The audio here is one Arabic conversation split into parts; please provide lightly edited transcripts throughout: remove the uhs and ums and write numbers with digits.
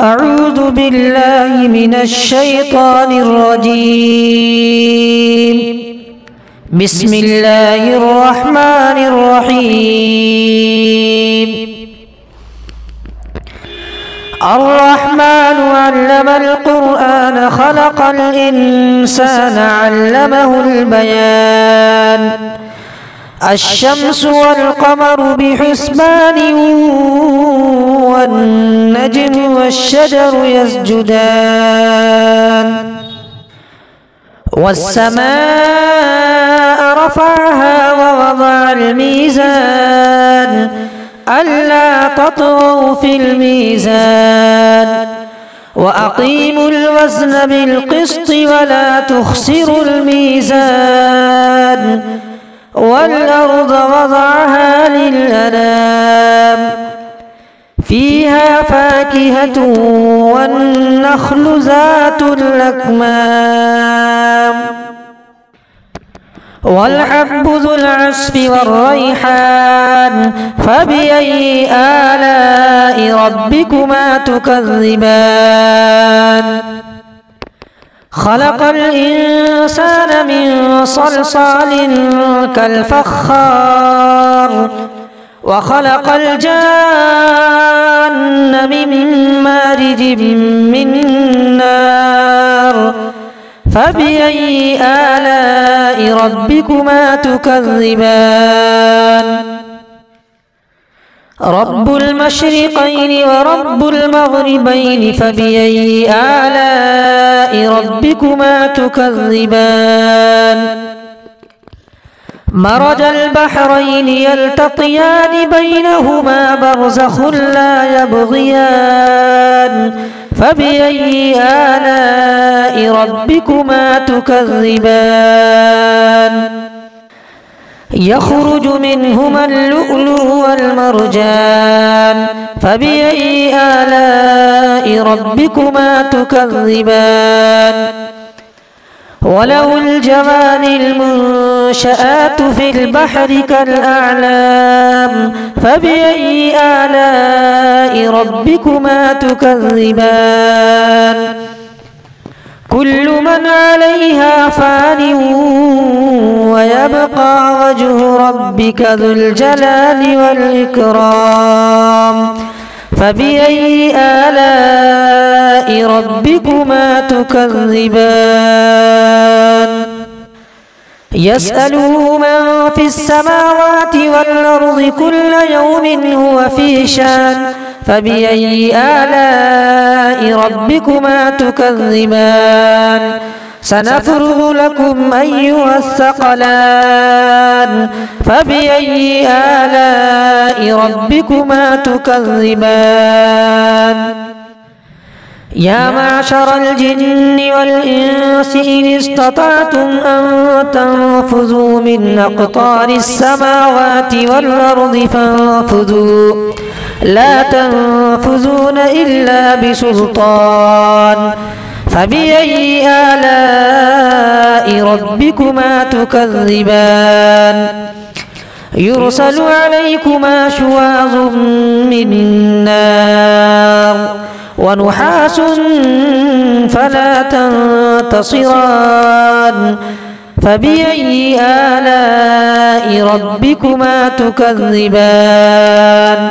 أعوذ بالله من الشيطان الرجيم. بسم الله الرحمن الرحيم. الرحمن علم القرآن خلق الإنسان علمه البيان. الشمس والقمر بحسبان والنجم والشجر يسجدان. والسماء رفعها ووضع الميزان ألا تطغوا في الميزان وأقيموا الوزن بالقسط ولا تخسروا الميزان. والأرض وضعها للأنام فيها فاكهة والنخل ذات الأكمام والحب ذو العصف والريحان. فبأي آلاء ربكما تكذبان؟ خلق الإنسان من صلصال كالفخار وخلق الجان من مارج من نار. فبأي آلاء ربكما تكذبان؟ رب المشرقين ورب المغربين. فبأي آلاء ربكما تكذبان؟ مرج البحرين يلتقيان بينهما برزخ لا يبغيان. فبأي آلاء ربكما تكذبان؟ يخرج منهما اللؤلؤ والمرجان. فبأي آلاء ربكما تكذبان؟ وله الجوار المنشآت في البحر كالأعلام. فبأي آلاء ربكما تكذبان؟ كل من عليها فان ويبقى وجه ربك ذو الجلال والإكرام. فبأي آلاء ربكما تكذبان؟ يسأله من في السماوات والأرض كل يوم هو في شان. فبأي آلاء ربكما تكذبان؟ سنفرغ لكم أيها الثقلان. فبأي آلاء ربكما تكذبان؟ يا معشر الجن والإنس إن استطعتم أن تنفذوا من أقطار السماوات والأرض فانفذوا لا تنفذون إلا بسلطان. فبأي آلاء ربكما تكذبان؟ يرسل عليكما شواظ من نار ونحاس فلا تنتصران. فبأي آلاء ربكما تكذبان؟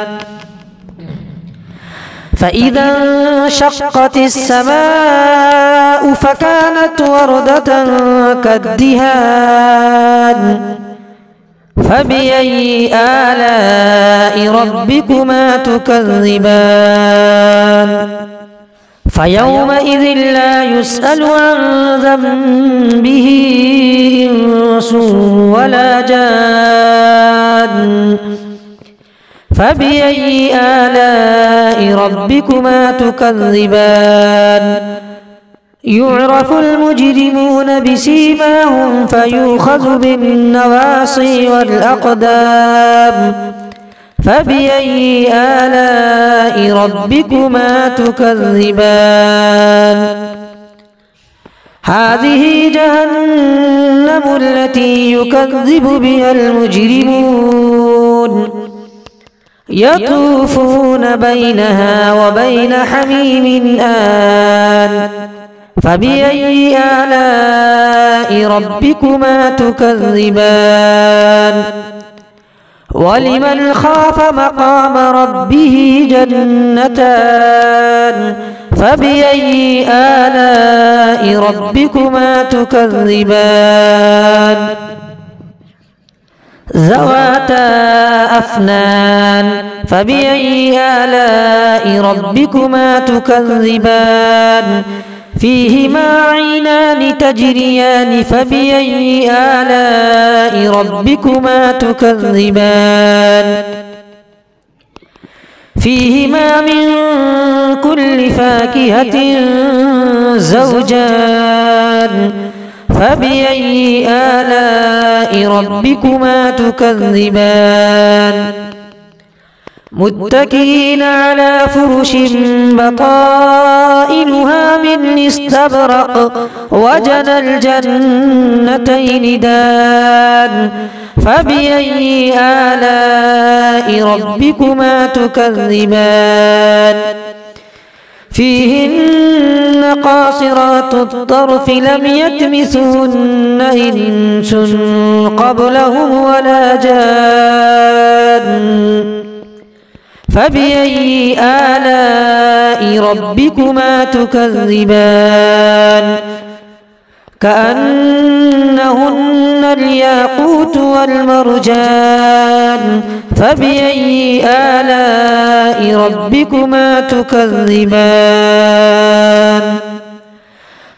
فإذا انشقت السماء فكانت وردة كالدهان. فبأي آلاء ربكما تكذبان؟ فيومئذ لا يسأل عن ذنبه إنس ولا جان. فبأي آلاء ربكما تكذبان؟ يعرف المجرمون بسيماهم فيؤخذ بالنواصي والأقدام. فبأي آلاء ربكما تكذبان؟ هذه جهنم التي يكذب بها المجرمون يطوفون بينها وبين حميم آن فبأي آلاء ربكما تكذبان ولمن خاف مقام ربه جنتان فبأي آلاء ربكما تكذبان ذواتا أفنان فبأي آلاء ربكما تكذبان فيهما عينان تجريان فبأي آلاء ربكما تكذبان فيهما من كل فاكهة زوجان فبأي آلاء ربكما تكذبان متكئين على فرش بطائنها من استبرق وجنى الجنتين دان فبأي آلاء ربكما تكذبان فيهن قاصرات الطرف لم يطمثهن إنس قبلهم ولا جان فبأي آلاء ربكما تكذبان كأنهن الياقوت والمرجان فبأي آلاء ربكما تكذبان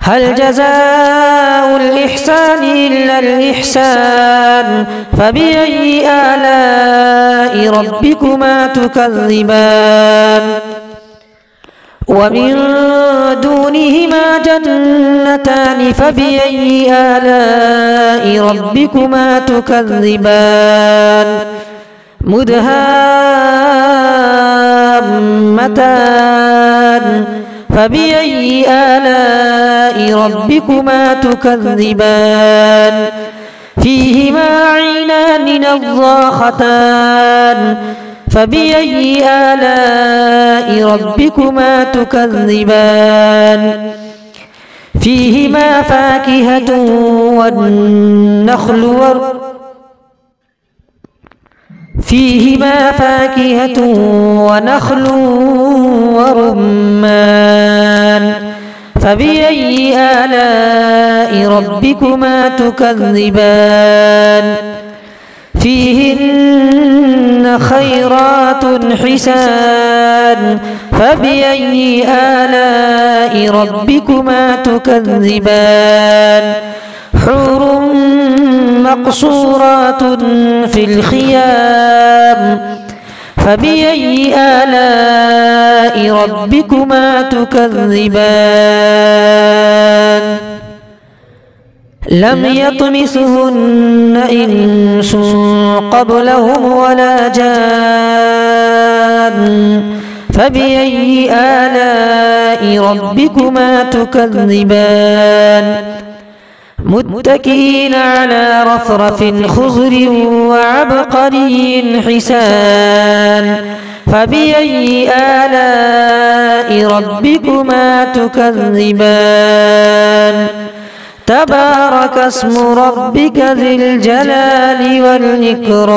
هل جزاء الإحسان إلا الإحسان فبأي آلاء ربكما تكذبان ومن دونهما جنتان فبأي آلاء ربكما تكذبان مدهامتان فبأي آلاء ربكما تكذبان فيهما عينان نضاختان فبأي آلاء ربكما تكذبان فيهما فاكهة ونخل ورمان فبأي آلاء ربكما تكذبان فيهن خيرات حسان فبأي آلاء ربكما تكذبان حور مقصورات في الخيام فبأي آلاء ربكما تكذبان لم يطمثهن إنس قبلهم ولا جان فبأي آلاء ربكما تكذبان متكئين على رفرف خضر وعبقري حسان فبأي آلاء ربكما تكذبان تبارك اسم ربك ذي الجلال والإكرام.